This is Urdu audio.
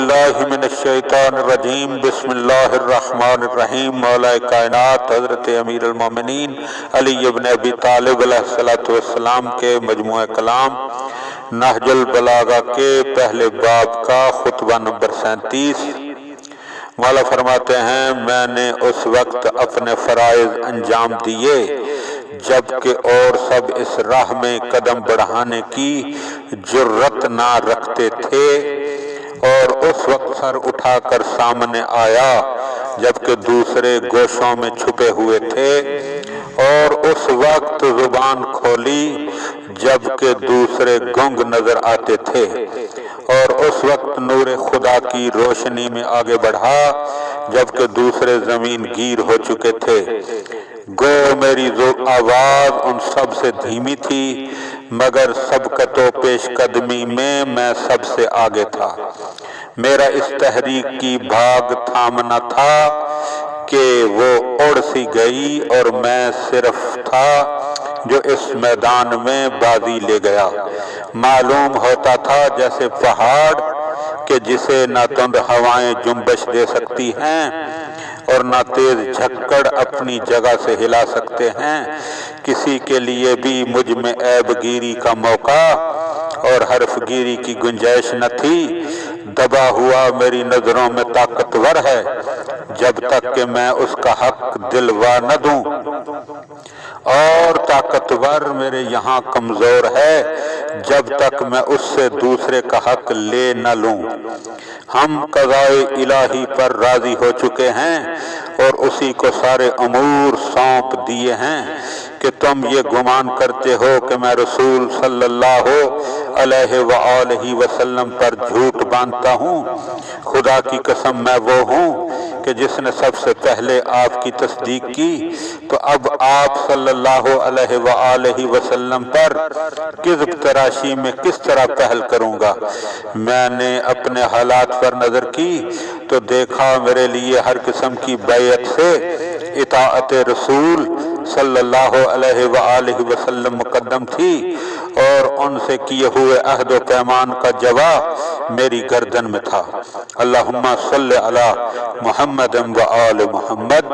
باللہ من الشیطان الرجیم بسم اللہ الرحمن الرحیم۔ مولا کائنات حضرت امیر المومنین علی ابن ابی طالب علیہ السلام کے مجموعہ کلام نہج البلاغہ کے پہلے باب کا خطبہ نمبر 37۔ مولا فرماتے ہیں میں نے اس وقت اپنے فرائض انجام دیے جبکہ اور سب اس راہ میں قدم بڑھانے کی جرت نہ رکھتے تھے، اور اس وقت سر اٹھا کر سامنے آیا جبکہ دوسرے گوشوں میں چھپے ہوئے تھے، اور اس وقت زبان کھولی جبکہ دوسرے گنگ نظر آتے تھے، اور اس وقت نور خدا کی روشنی میں آگے بڑھا جبکہ دوسرے زمین گیر ہو چکے تھے۔ گو میری آواز ان سب سے دھیمی تھی، مگر سبقت و پیش قدمی میں سب سے آگے تھا۔ میرا اس تحریک کی بھاگ تھامنا تھا کہ وہ اڑ سی گئی، اور میں صرف تھا جو اس میدان میں بازی لے گیا۔ معلوم ہوتا تھا جیسے پہاڑ کہ جسے نہ تند ہوائیں جنبش دے سکتی ہیں اور نہ تیز جھکڑ اپنی جگہ سے ہلا سکتے ہیں، کسی کے لیے بھی مجھ میں عیب گیری کا موقع اور حرف گیری کی گنجائش نہ تھی۔ دبا ہوا میری نظروں میں طاقتور ہے جب تک کہ میں اس کا حق دلوا نہ دوں، اور طاقتور میرے یہاں کمزور ہے جب تک میں اس سے دوسرے کا حق لے نہ لوں۔ ہم قضائے الہی پر راضی ہو چکے ہیں اور اسی کو سارے امور سونپ دیے ہیں کہ تم یہ گمان کرتے ہو کہ میں رسول صلی اللہ علیہ وآلہ وسلم پر جھوٹ باندھتا ہوں۔ خدا کی قسم میں وہ ہوں کہ جس نے سب سے پہلے آپ کی تصدیق کی، تو اب آپ صلی اللہ علیہ وآلہ وسلم پر کذب تراشی میں کس طرح پہل کروں گا۔ میں نے اپنے حالات پر نظر کی تو دیکھا میرے لیے ہر قسم کی بیعت سے اطاعت رسول صلی اللہ علیہ وآلہ وسلم مقدم تھی، اور ان سے کیے ہوئے عہد و پیمان کا جواب میری گردن میں تھا۔ اللہم صلی علی محمد و آل محمد۔